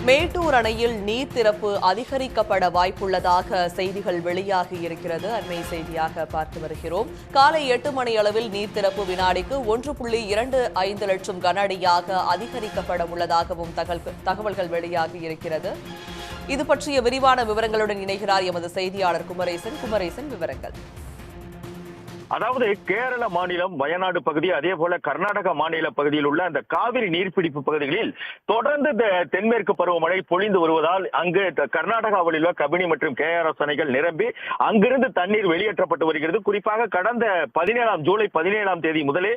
மேட்டூர் அணையில் நீர் திறப்பு அதிகரிக்கப்பட வாய்ப்புள்ளதாக செய்திகள் வெளியாகி இருக்கிறது. அண்மை செய்தியாக பார்த்து வருகிறோம். காலை 8 மணி அளவில் நீர் திறப்பு வினாடிக்கு 1.25 லட்சம் கன அடியாக அதிகரிக்கப்பட உள்ளதாகவும் தகவல்கள் வெளியாகி இருக்கிறது. இது பற்றிய விரிவான விவரங்களுடன் இணைகிறார் எமது செய்தியாளர் குமரேசன். விவரங்கள். அதாவது கேரள மாநிலம் வயநாடு பகுதி, அதே போல கர்நாடக மாநில பகுதியில் உள்ள அந்த காவிரி நீர்பிடிப்பு பகுதிகளில் தொடர்ந்து தென்மேற்கு பருவமழை பொழிந்து வருவதால் அங்கு கர்நாடகாவில் உள்ள கபினி மற்றும் KRS அணைகள் நிரம்பி அங்கிருந்து தண்ணீர் வெளியேற்றப்பட்டு வருகிறது. குறிப்பாக கடந்த ஜூலை 17ஆம் தேதி முதலே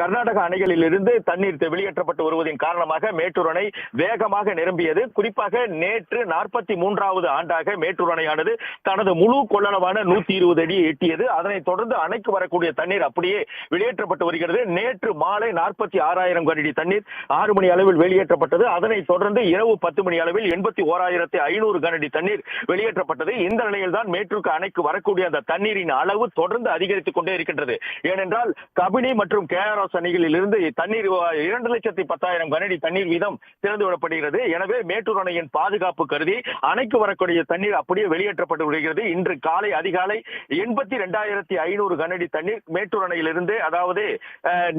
கர்நாடக அணைகளில் இருந்து தண்ணீர் வெளியேற்றப்பட்டு வருவதன் காரணமாக மேட்டூர் அணை வேகமாக நிரம்பியது. குறிப்பாக நேற்று 43வது ஆண்டாக மேட்டூர் அணையானது தனது முழு கொள்ளளவான 120 அடியை எட்டியது. அதனைத் தொடர்ந்து அணைக்கு வரக்கூடிய தண்ணீர் அப்படியே வெளியேற்றப்பட்டு வருகிறது. நேற்று மாலை 46,000 கனஅடி தண்ணீர் 6 மணி அளவில் வெளியேற்றப்பட்டது. அதனைத் தொடர்ந்து இரவு 10 மணி அளவில் 81,500 கனஅடி தண்ணீர் வெளியேற்றப்பட்டது. இந்த நிலையில் தான் மேட்டூர் அணைக்கு வரக்கூடிய அந்த தண்ணீரின் அளவு தொடர்ந்து அதிகரித்துக் கொண்டே இருக்கின்றது. ஏனென்றால் கபினி மற்றும் KRS அணைகளில் இருந்து தண்ணீர் 2,10,000 கனஅடி தண்ணீர் வீதம் திறந்து விடப்படுகிறது. எனவே மேட்டூர் அணையின் பாதுகாப்பு கருதி அணைக்கு வரக்கூடிய தண்ணீர் அப்படியே வெளியேற்றப்பட்டு வருகிறது. இன்று காலை அதிகாலை 82,500 கனஅடி தண்ணீர் மேட்டூர் அணையிலிருந்து, அதாவது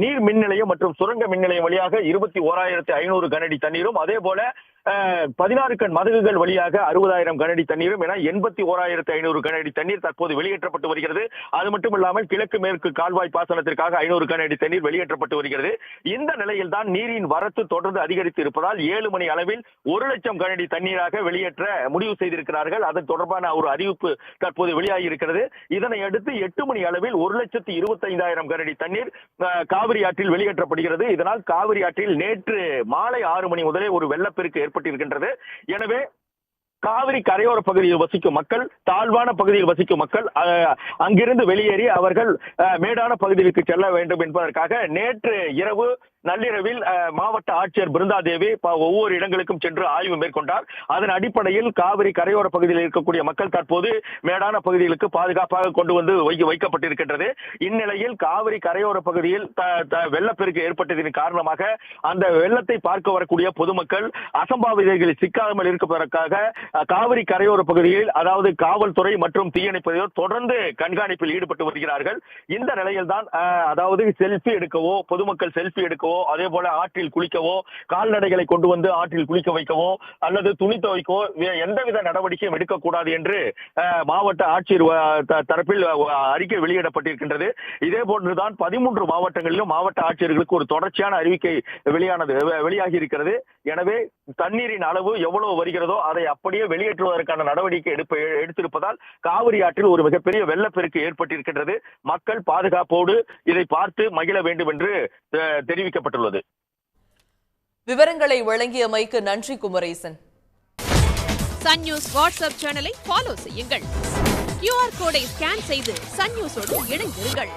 நீர் மின் நிலையம் மற்றும் சுரங்க மின் நிலையம் வழியாக 21,500 கனஅடி தண்ணீரும், அதே போல 16 கண் மதகுகள் வழியாக 60,000 கனஅடி தண்ணீரும் என 81,500 கனஅடி தண்ணீர் தற்போது வெளியேற்றப்பட்டு வருகிறது. அது மட்டுமில்லாமல் கிழக்கு மேற்கு கால்வாய் பாசனத்திற்காக 500 கனஅடி தண்ணீர் வெளியேற்றப்பட்டு வருகிறது. இந்த நிலையில் தான் நீரின் வரத்து தொடர்ந்து அதிகரித்து இருப்பதால் 7 மணி அளவில் 1 லட்சம் கனஅடி தண்ணீராக வெளியேற்ற முடிவு செய்திருக்கிறார்கள். அது தொடர்பான ஒரு அறிவிப்பு தற்போது வெளியாகி இருக்கிறது. இதனை அடுத்து 8 மணி அளவில் 1,25,000 கனஅடி தண்ணீர் காவிரி ஆற்றில் வெளியேற்றப்படுகிறது. இதனால் காவிரி ஆற்றில் நேற்று மாலை 6 மணி முதலே ஒரு வெள்ளப்பெருக்கு ஏற்பட்டிருக்கின்றது. எனவே காவிரி கரையோர பகுதியில் வசிக்கும் மக்கள், தாழ்வான பகுதியில் வசிக்கும் மக்கள் அங்கிருந்து வெளியேறி அவர்கள் மேடான பகுதிகளுக்கு செல்ல வேண்டும் என்பதற்காக நேற்று இரவு நள்ளிரவில் மாவட்ட ஆட்சியர் பிருந்தாதேவி ஒவ்வொரு இடங்களுக்கும் சென்று ஆய்வு மேற்கொண்டார். அதன் அடிப்படையில் காவிரி கரையோர பகுதியில் இருக்கக்கூடிய மக்கள் தற்போது மேடான பகுதிகளுக்கு பாதுகாப்பாக கொண்டு வந்து வைக்கப்பட்டிருக்கின்றது. இந்நிலையில் காவிரி கரையோர பகுதியில் வெள்ளப்பெருக்கு ஏற்பட்டதன் காரணமாக அந்த வெள்ளத்தை பார்க்க வரக்கூடிய பொதுமக்கள் அசம்பாவிதங்களில் சிக்காமல் இருப்பதற்காக காவிரி கரையோர பகுதியில், அதாவது காவல்துறை மற்றும் தீயணைப்பு தொடர்ந்து கண்காணிப்பில் ஈடுபட்டு வருகிறார்கள். இந்த நிலையில் தான் அதாவது செல்ஃபி எடுக்கவோ, பொதுமக்கள் செல்ஃபி எடுக்கவோ, அதே போல ஆற்றில் குளிக்கவோ, கால்நடைகளை கொண்டு வந்து ஆற்றில் குளிக்க வைக்கவோ அல்லது துணி துவைக்கவோ எந்தவித நடவடிக்கையும் எடுக்கக்கூடாது என்று மாவட்ட ஆட்சியர் தரப்பில் அறிக்கை வெளியிடப்பட்டிருக்கின்றது. இதே போன்றுதான் 13 மாவட்டங்களிலும் மாவட்ட ஆட்சியர்களுக்கு ஒரு தொடர்ச்சியான அறிவிக்கை வெளியாகி இருக்கிறது. எனவே தண்ணீரின் அளவு எவ்வளவு வருகிறதோ அதை அப்படியே வெளியேற்றுவதற்கான நடவடிக்கை எடுத்திருப்பதால் காவிரி ஆற்றில் ஒரு மிகப்பெரிய வெள்ளப்பெருக்கு ஏற்பட்டிருக்கின்றது. மக்கள் பாதுகாப்போடு இதை பார்த்து மகிழ வேண்டும் என்று தெரிவிக்கப்பட்டுள்ளது. விவரங்களை வழங்கியமைக்கு நன்றி குமரேசன். சன் நியூஸ் வாட்ஸ்அப் சேனலை ஃபாலோ செய்யுங்கள். QR கோடை ஸ்கேன் செய்து சன் நியூஸோடு இணைந்திருங்கள்.